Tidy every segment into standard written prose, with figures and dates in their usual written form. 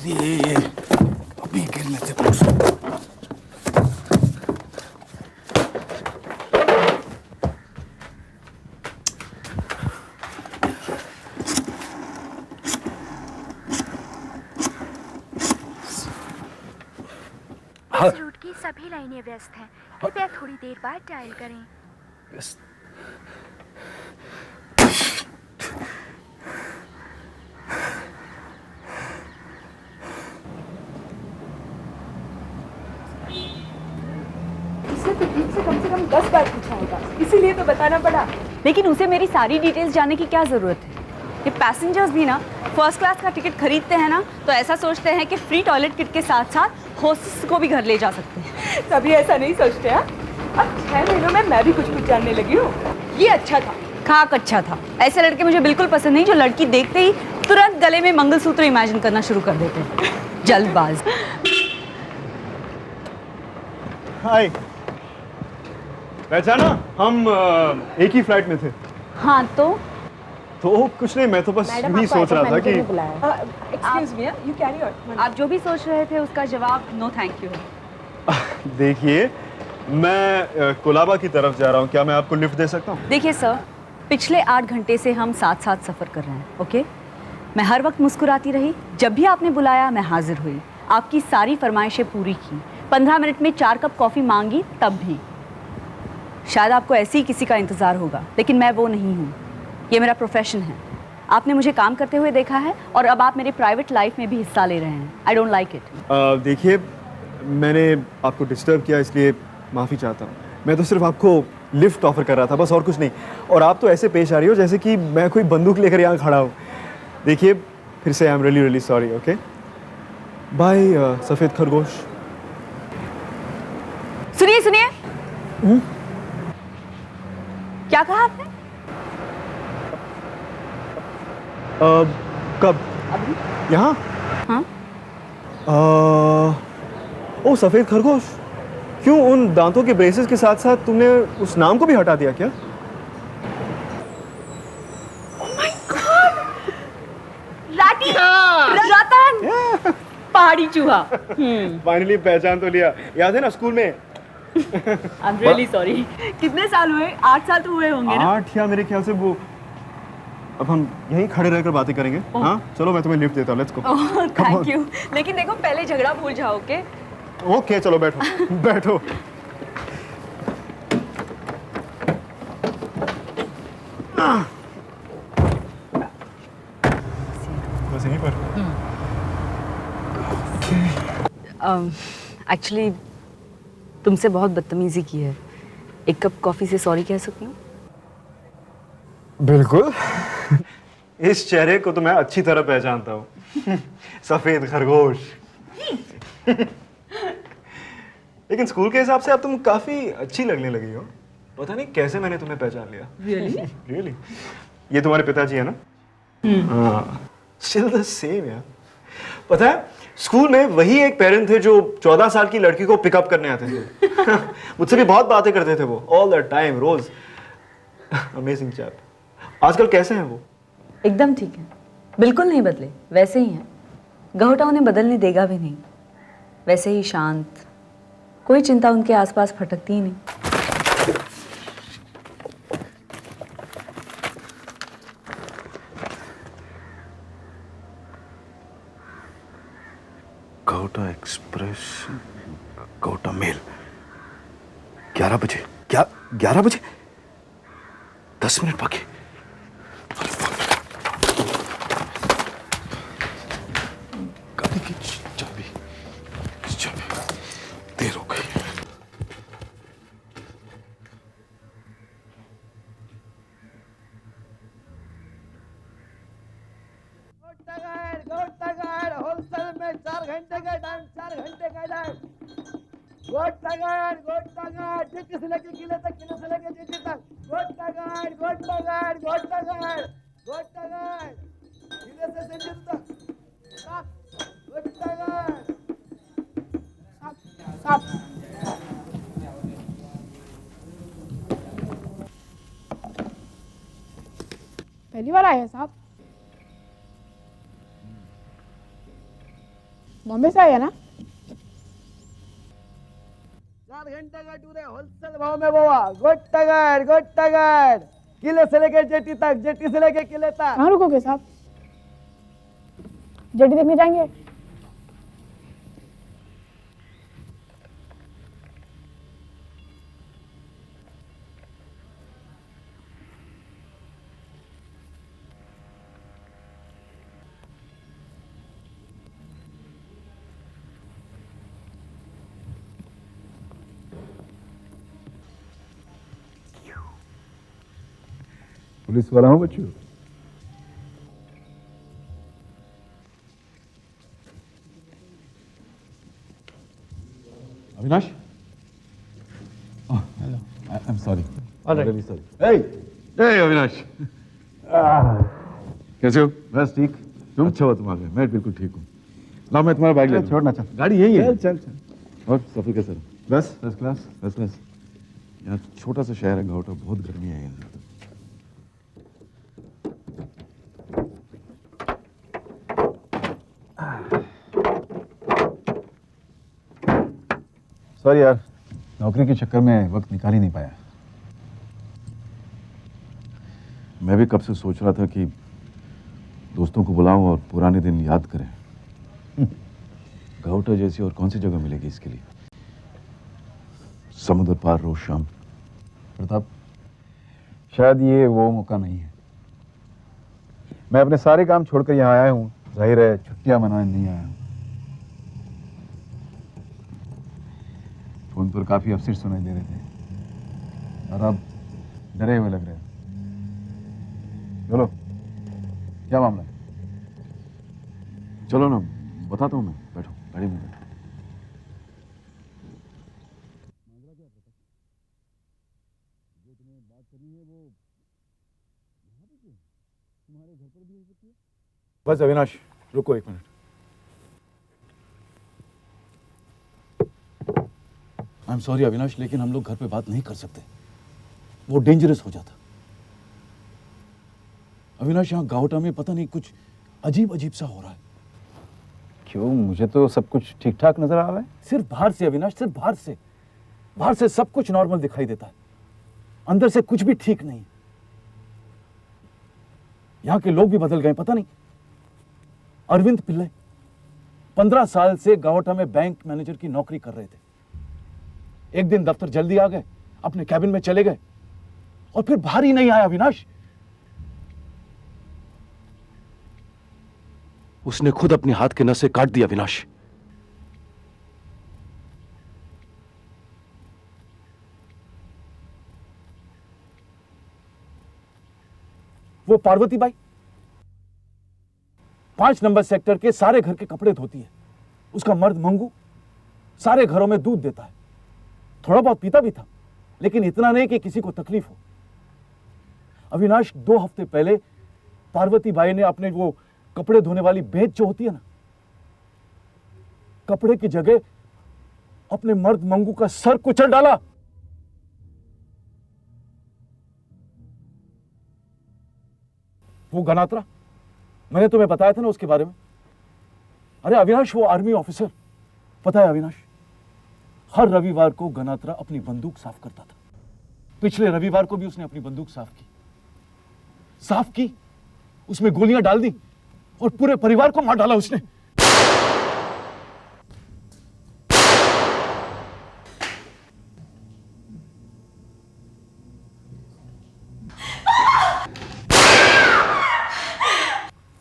ये अभी गिरने से पूछ। इस रूट की सभी लाइनें व्यस्त हैं। कृपया थोड़ी देर बाद डायल करें। इसे तो ठीक से कम 10 बार पूछा होगा, इसीलिए तो बताना पड़ा। लेकिन उसे मेरी सारी डिटेल्स जानने की क्या जरूरत है? ये पैसेंजर्स भी ना फर्स्ट क्लास का टिकट खरीदते हैं ना तो ऐसा सोचते हैं कि फ्री टॉयलेट किट के साथ साथ होस्टेस को भी घर ले जा सकते हैं। तभी ऐसा नहीं सोचते हैं। अब 6 महीनों में मैं भी कुछ जानने लगी हूँ। ये अच्छा था। खाक अच्छा था। ऐसे लड़के मुझे बिल्कुल पसंद नहीं जो लड़की देखते ही तुरंत गले में मंगलसूत्र इमेजिन करना शुरू कर देते हैं। जल्दबाज। हाय, पहचाना? हम एक ही फ्लाइट में थे। हाँ तो कुछ नहीं, मैं तो बस यही सोच रहा था कि excuse me, you carry on. आप जो भी सोच रहे थे उसका जवाब नो थैंक यू है। देखिए, मैं कोलाबा की तरफ जा रहा हूँ, क्या मैं आपको लिफ्ट दे सकता हूँ? देखिए सर, पिछले 8 घंटे से हम साथ साथ सफ़र कर रहे हैं, ओके? मैं हर वक्त मुस्कुराती रही, जब भी आपने बुलाया मैं हाजिर हुई, आपकी सारी फरमाइशें पूरी की, 15 मिनट में 4 कप कॉफ़ी मांगी तब भी। शायद आपको ऐसे ही किसी का इंतज़ार होगा, लेकिन मैं वो नहीं हूँ। ये मेरा प्रोफेशन है। आपने मुझे काम करते हुए देखा है और अब आप मेरी प्राइवेट लाइफ में भी हिस्सा ले रहे हैं। I don't like it. देखिए, मैंने आपको डिस्टर्ब किया इसलिए माफ़ी चाहता हूँ। मैं तो सिर्फ आपको लिफ्ट ऑफर कर रहा था, बस, और कुछ नहीं। और आप तो ऐसे पेश आ रही हो जैसे कि मैं कोई बंदूक लेकर यहाँ खड़ा हूँ। देखिए, फिर से I am really really sorry, okay? Bye सफ़ेद खरगोश। सुनिए सुनिए। क्या कहा आपने? कब? अभी? यहाँ? हाँ? ओ सफ़ेद खरगोश, क्यों उन दांतों के ब्रेसेस के साथ साथ तुमने उस नाम को भी हटा दिया क्या? राटी, रतन, पहाड़ी चूहा। फाइनली पहचान तो लिया। याद है ना स्कूल में? आई एम रियली सॉरी। कितने साल हुए? 8 साल तो हुए होंगे ना? 8 या मेरे ख्याल से वो। अब हम यहीं खड़े रहकर बातें करेंगे। हाँ, चलो मैं तुम्हें लिफ्ट देता हूँ, लेट्स गो। Thank you. लेकिन देखो पहले झगड़ा भूल जाओ, ओके? ओके, चलो बैठो बैठो। बस यहीं पर। एक्चुअली तुमसे बहुत बदतमीजी की है। एक कप कॉफी से सॉरी कह सकती हूँ? बिल्कुल। इस चेहरे को तो मैं अच्छी तरह पहचानता हूँ। सफेद खरगोश। लेकिन स्कूल के हिसाब से अब तुम काफी अच्छी लगने लगी हो। पता नहीं कैसे मैंने तुम्हें पहचान लिया। Really? Really? ये तुम्हारे पिताजी है ना? हाँ। Still the same यार। पता है, स्कूल में वही एक पेरेंट थे जो 14 साल की लड़की को पिकअप करने आते थे। मुझसे भी बहुत बातें करते थे वो, ऑल द टाइम, रोज। Amazing chap. आजकल कैसे हैं वो? एकदम ठीक है, बिल्कुल नहीं बदले, वैसे ही हैं। गहोटा उन्हें बदलने देगा भी नहीं। वैसे ही शांत, कोई चिंता उनके आसपास फटकती ही नहीं। गौटा एक्सप्रेस, गौटा मेल। 11 बजे। क्या 11 बजे? 10 मिनट बाकी। गाड़ी की चाबी, देर हो गई। होलसेल में 4 घंटे का टाइम, 4 घंटे का टाइम। गोट तगाड़, जित से लेके किले तक, किले से लेके जित तक। गोट तगाड़, किले से जित तक। गोट तगाड़, साफ। पहली बार आए हैं साहब? बॉम्बे से आया ना? 4 घंटे का टूर है, होलसेल भाव में बाबा। गोटाघाट किले से लेके जेटी तक, जेटी से लेके किले तक। कहाँ रुकोगे साहब? जेटी देखने जाएंगे? पुलिस वाला हूँ बच्चों। Avinash, hello, I am sorry, really sorry. Hey Avinash, कैसे हो? बस ठीक। तुम? अच्छा हुआ तुम आ गए, मैं बिल्कुल ठीक हूँ। ना मैं तुम्हारा बाइक ले लूँ। छोड़ना, चल, गाड़ी यही है। चल चल। और सफर कैसा रहा? बस फर्स्ट क्लास, फर्स्ट क्लास। यहाँ छोटा सा शहर है गावटा, बहुत गर्मी है यहाँ। सॉरी यार, नौकरी के चक्कर में वक्त निकाल ही नहीं पाया। मैं भी कब से सोच रहा था कि दोस्तों को बुलाऊं और पुराने दिन याद करें। गावटा जैसी और कौन सी जगह मिलेगी इसके लिए? समुद्र पार रोज शाम। प्रताप, शायद ये वो मौका नहीं है। मैं अपने सारे काम छोड़कर यहाँ आया हूँ, जाहिर है छुट्टियां मनाने नहीं आया हूँ। फोन पर काफी अपसेट सुनाई दे रहे थे और आप डरे हुए लग रहे हो। बोलो, क्या मामला है? चलो ना, बताता हूँ मैं। बैठो, गाड़ी में बैठो। बस अविनाश, रुको 1 minute. I am sorry Avinash, लेकिन हम लोग घर पे बात नहीं कर सकते, वो डेंजरस हो जाता। अविनाश, यहाँ गावटा में पता नहीं कुछ अजीब अजीब सा हो रहा है। क्यों? मुझे तो सब कुछ ठीक ठाक नजर आ रहा है। सिर्फ बाहर से अविनाश, सिर्फ बाहर से सब कुछ नॉर्मल दिखाई देता है, अंदर से कुछ भी ठीक नहीं। यहाँ के लोग भी बदल गए, पता नहीं। अरविंद पिल्लई 15 साल से गावटा में बैंक मैनेजर की नौकरी कर रहे थे। एक दिन दफ्तर जल्दी आ गए, अपने कैबिन में चले गए और फिर बाहर ही नहीं आया अविनाश। उसने खुद अपने हाथ के नसें काट दिया अविनाश। वो पार्वती बाई 5 नंबर सेक्टर के सारे घर के कपड़े धोती है। उसका मर्द मंगू सारे घरों में दूध देता है। थोड़ा बहुत पीता भी था, लेकिन इतना नहीं कि किसी को तकलीफ हो। अविनाश, 2 हफ्ते पहले पार्वती बाई ने अपने वो कपड़े धोने वाली बेच जो होती है ना, कपड़े की जगह अपने मर्द मंगू का सर कुचल डाला। वो गनात्रा, मैंने तुम्हें बताया था ना उसके बारे में। अरे अविनाश, वो आर्मी ऑफिसर, पता है अविनाश, हर रविवार को गनात्रा अपनी बंदूक साफ करता था। पिछले रविवार को भी उसने अपनी बंदूक साफ की, उसमें गोलियां डाल दी और पूरे परिवार को मार डाला उसने।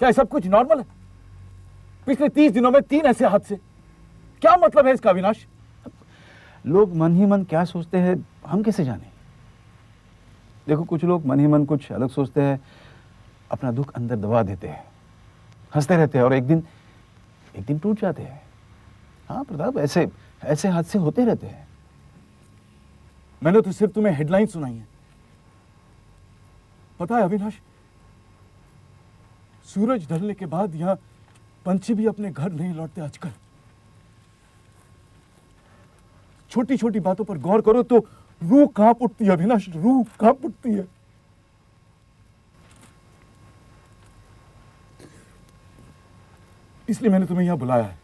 क्या सब कुछ नॉर्मल है? पिछले 30 दिनों में 3 ऐसे हादसे, क्या मतलब है इसका अविनाश? लोग मन ही मन क्या सोचते हैं हम कैसे जाने। देखो, कुछ लोग मन ही मन कुछ अलग सोचते हैं, अपना दुख अंदर दबा देते हैं, हंसते रहते हैं और एक दिन टूट जाते हैं। हाँ प्रताप, ऐसे हादसे होते रहते हैं। मैंने तो सिर्फ तुम्हें हेडलाइन सुनाई है। पता है अविनाश, सूरज ढलने के बाद यहां पंछी भी अपने घर नहीं लौटते आजकल। छोटी छोटी बातों पर गौर करो तो रूह कांप उठती है अविनाश, रूह कांप उठती है। इसलिए मैंने तुम्हें यहां बुलाया है।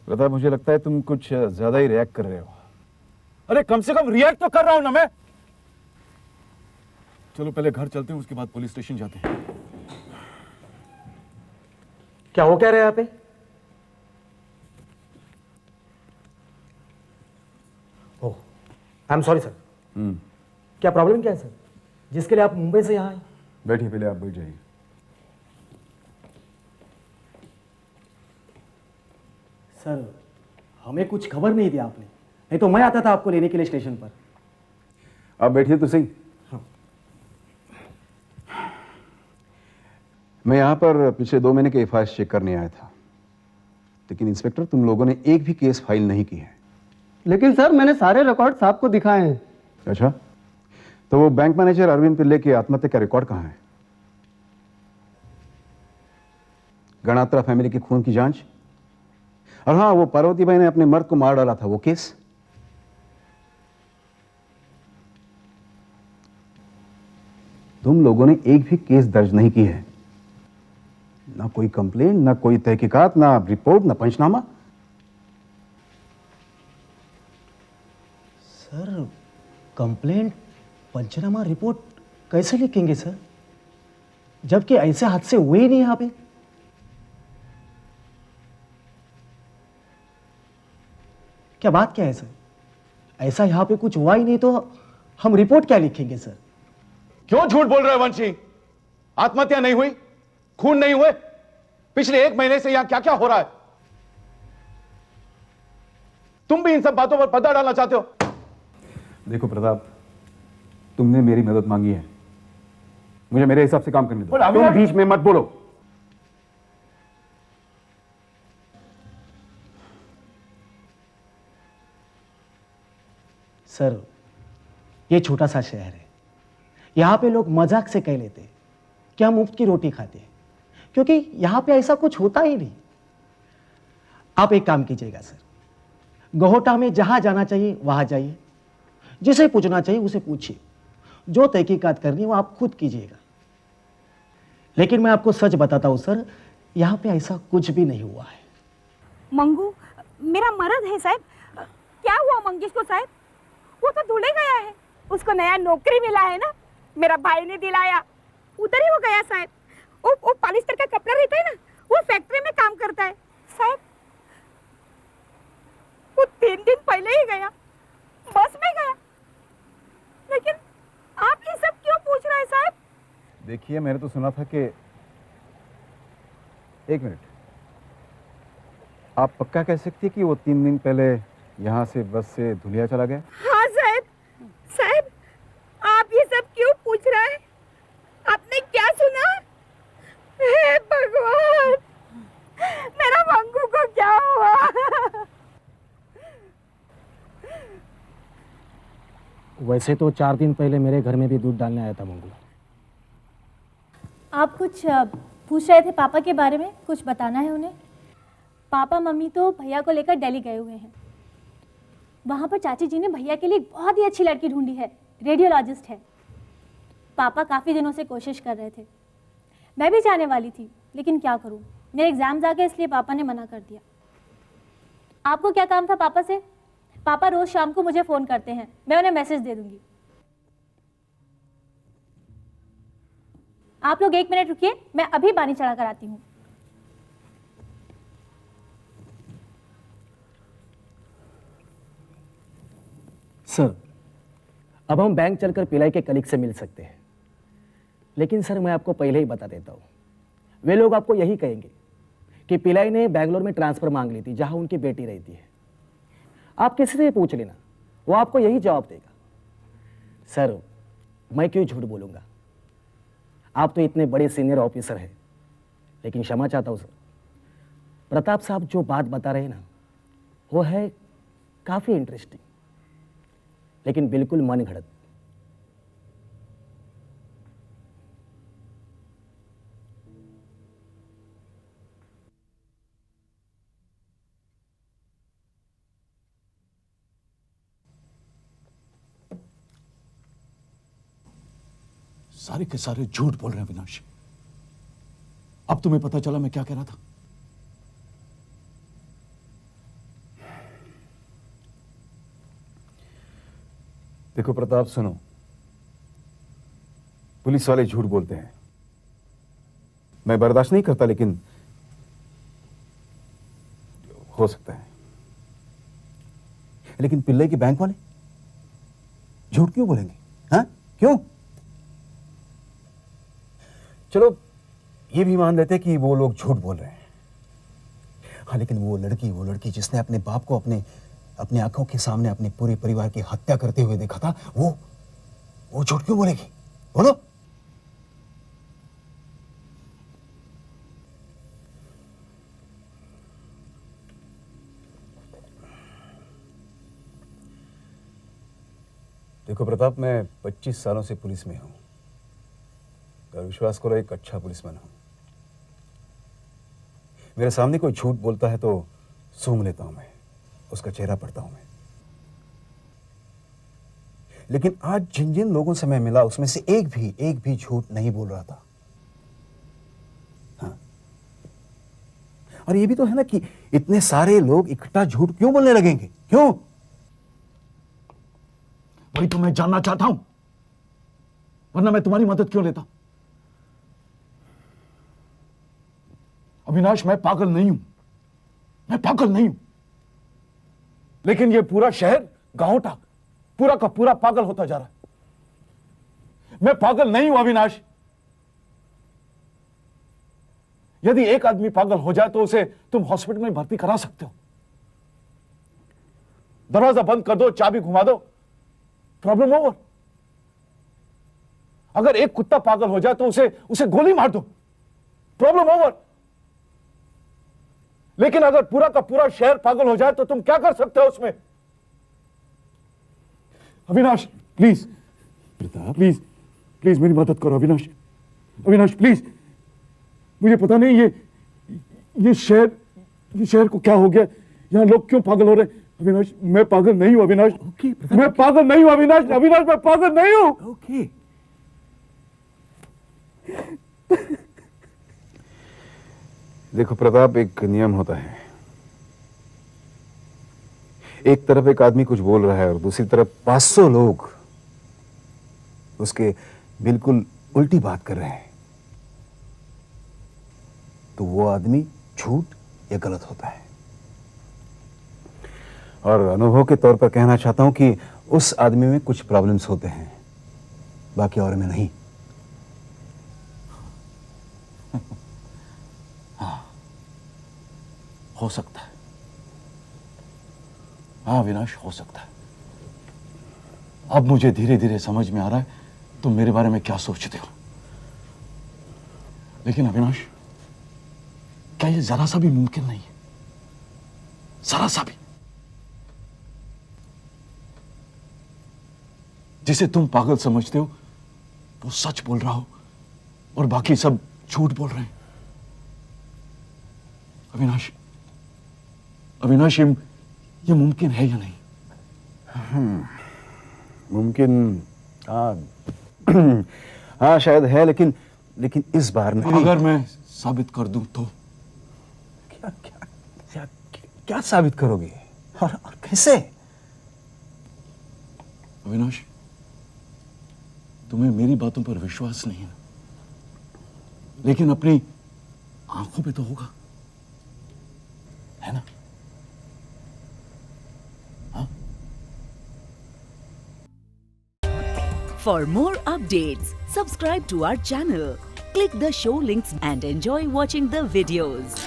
प्रताप, मुझे लगता है तुम कुछ ज्यादा ही रिएक्ट कर रहे हो। अरे कम से कम रिएक्ट तो कर रहा हूं ना मैं। चलो पहले घर चलते हैं, उसके बाद पुलिस स्टेशन जाते हैं। क्या हो क्या रहे यहाँ पे? ओह, आई एम सॉरी सर। क्या प्रॉब्लम क्या है सर, जिसके लिए आप मुंबई से यहाँ आए? बैठिए, पहले आप बैठ जाइए। सर, हमें कुछ खबर नहीं दी आपने, नहीं तो मैं आता था आपको लेने के लिए स्टेशन पर। आप बैठिए तो सही। हाँ। मैं यहाँ पर पिछले 2 महीने के एफआईआर चेक करने आया था, लेकिन इंस्पेक्टर तुम लोगों ने एक भी केस फाइल नहीं की है। लेकिन सर, मैंने सारे रिकॉर्ड्स आपको दिखाए हैं। अच्छा, तो वो बैंक मैनेजर अरविंद पिल्ले की आत्महत्या का रिकॉर्ड कहाँ है? गणात्रा फैमिली के खून की जांच, और हाँ, वो पार्वती भाई ने अपने मर्द को मार डाला था, वो केस? तुम लोगों ने एक भी केस दर्ज नहीं की है, ना कोई कंप्लेंट, ना कोई तहकीकात, ना रिपोर्ट, ना पंचनामा। सर, कंप्लेंट, पंचनामा, रिपोर्ट कैसे लिखेंगे सर, जबकि ऐसे हादसे हुए ही नहीं यहाँ पे। क्या बात क्या है सर, ऐसा यहाँ पे कुछ हुआ ही नहीं तो हम रिपोर्ट क्या लिखेंगे सर? क्यों झूठ बोल रहे हो वंशी? आत्महत्या नहीं हुई, खून नहीं हुए। पिछले 1 महीने से यहां क्या क्या हो रहा है? तुम भी इन सब बातों पर पर्दा डालना चाहते हो? देखो प्रताप, तुमने मेरी मदद मांगी है, मुझे मेरे हिसाब से काम करने दो। तुम बीच में मत बोलो। सर, ये छोटा सा शहर है, यहाँ पे लोग मजाक से कह लेते हैं कि हम मुफ्त की रोटी खाते हैं, क्योंकि यहाँ पे ऐसा कुछ होता ही नहीं। आप एक काम कीजिएगा सर, गहोटा में जहां जाना चाहिए वहां जाइए, जिसे पूछना चाहिए उसे पूछिए, जो तहकीकात करनी है वो आप खुद कीजिएगा। लेकिन मैं आपको सच बताता हूं सर, यहाँ पे ऐसा कुछ भी नहीं हुआ है। मंगू मेरा मर्द है साहब। क्या हुआ मंगेश को साहब? वो तो धुले गया है, उसको नया नौकरी मिला है ना, मेरा भाई ने दिलाया, उधर ही वो गया साहब। वो पॉलिस्टर का कपड़ा रहता है ना, वो फैक्ट्री में काम करता है साहब। वो 3 दिन पहले ही गया, बस में गया। लेकिन आप ये सब क्यों पूछ रहे हैं साहब? देखिए, मैंने तो सुना था कि, एक मिनट, आप पक्का कह सकती कि वो 3 दिन पहले यहाँ से बस से धुलिया चला गया? हाँ साहब। साहब, आप ये सब क्यों पूछ रहे हैं? आपने क्या सुना? हे भगवान, मेरा मंगू को क्या हुआ? वैसे तो 4 दिन पहले मेरे घर में भी दूध डालने आया था मंगू। आप कुछ पूछ रहे थे पापा के बारे में, कुछ बताना है उन्हें? पापा मम्मी तो भैया को लेकर दिल्ली गए हुए हैं। वहाँ पर चाची जी ने भैया के लिए बहुत ही अच्छी लड़की ढूंढी है, रेडियोलॉजिस्ट है। पापा काफ़ी दिनों से कोशिश कर रहे थे, मैं भी जाने वाली थी, लेकिन क्या करूँ, मेरे एग्ज़ाम्स आ गए, इसलिए पापा ने मना कर दिया। आपको क्या काम था पापा से? पापा रोज़ शाम को मुझे फ़ोन करते हैं, मैं उन्हें मैसेज दे दूँगी। आप लोग 1 मिनट रुकिए, मैं अभी पानी चढ़ा कर आती हूँ। सर, अब हम बैंक चलकर पिलाई के कलीग से मिल सकते हैं, लेकिन सर मैं आपको पहले ही बता देता हूँ, वे लोग आपको यही कहेंगे कि पिलाई ने बैंगलोर में ट्रांसफ़र मांग ली थी, जहाँ उनकी बेटी रहती है। आप किसी से पूछ लेना, वो आपको यही जवाब देगा। सर, मैं क्यों झूठ बोलूँगा? आप तो इतने बड़े सीनियर ऑफिसर हैं, लेकिन क्षमा चाहता हूँ सर, प्रताप साहब जो बात बता रहे हैं ना, वो है काफ़ी इंटरेस्टिंग, लेकिन बिल्कुल मन घड़त। सारे के सारे झूठ बोल रहे हैं अविनाश। अब तुम्हें पता चला मैं क्या कह रहा था? देखो प्रताप, सुनो, पुलिस वाले झूठ बोलते हैं, मैं बर्दाश्त नहीं करता, लेकिन हो सकता है। लेकिन पिल्लई के बैंक वाले झूठ क्यों बोलेंगे? हाँ, क्यों? चलो ये भी मान लेते कि वो लोग झूठ बोल रहे हैं, हाँ, लेकिन वो लड़की जिसने अपने बाप को अपने आंखों के सामने अपने पूरे परिवार की हत्या करते हुए देखा था, वो झूठ क्यों बोलेगी? बोलो। देखो प्रताप, मैं 25 सालों से पुलिस में हूं और विश्वास करो एक अच्छा पुलिसमैन हूं। मेरे सामने कोई झूठ बोलता है तो सूंघ लेता हूं, मैं उसका चेहरा पढ़ता हूं मैं। लेकिन आज जिन जिन लोगों से मैं मिला उसमें से एक भी झूठ नहीं बोल रहा था। हाँ, और ये भी तो है ना कि इतने सारे लोग इकट्ठा झूठ क्यों बोलने लगेंगे? क्यों? वही तो मैं जानना चाहता हूं, वरना मैं तुम्हारी मदद क्यों लेता? अविनाश, मैं पागल नहीं हूं, मैं पागल नहीं हूं, लेकिन ये पूरा शहर, गांव तक पूरा का पूरा पागल होता जा रहा है। मैं पागल नहीं हूं अविनाश। यदि एक आदमी पागल हो जाए तो उसे तुम हॉस्पिटल में भर्ती करा सकते हो। दरवाजा बंद कर दो, चाबी घुमा दो, प्रॉब्लम ओवर। अगर एक कुत्ता पागल हो जाए तो उसे गोली मार दो, प्रॉब्लम ओवर। लेकिन अगर पूरा का पूरा शहर पागल हो जाए तो तुम क्या कर सकते हो उसमें? अविनाश प्लीज, प्लीज प्लीज मेरी मदद करो अविनाश, अविनाश प्लीज। मुझे पता नहीं ये शहर को क्या हो गया, यहां लोग क्यों पागल हो रहे हैं। अविनाश, मैं पागल नहीं हूं अविनाश, मैं पागल नहीं हूं अविनाश, अविनाश मैं पागल नहीं हूं। ओके। देखो प्रताप, एक नियम होता है, एक तरफ एक आदमी कुछ बोल रहा है और दूसरी तरफ 500 लोग उसके बिल्कुल उल्टी बात कर रहे हैं, तो वो आदमी झूठ या गलत होता है। और अनुभव के तौर पर कहना चाहता हूं कि उस आदमी में कुछ प्रॉब्लम्स होते हैं, बाकी और में नहीं। हाँ, हो सकता है, हाँ अविनाश, हो सकता है। अब मुझे धीरे धीरे समझ में आ रहा है तुम मेरे बारे में क्या सोचते हो। लेकिन अविनाश, क्या ये जरा सा भी मुमकिन नहीं है? जरा सा भी? जिसे तुम पागल समझते हो वो सच बोल रहा हो और बाकी सब झूठ बोल रहे हैं। अविनाश, अविनाश, ये मुमकिन है या नहीं? मुमकिन, हाँ शायद है, लेकिन इस बार नहीं। अगर मैं साबित कर दूं तो? क्या साबित करोगे और कैसे? अविनाश, तुम्हें मेरी बातों पर विश्वास नहीं है ना, लेकिन अपनी आंखों पे तो होगा, है ना? For more updates, subscribe to our channel, click the show links and enjoy watching the videos.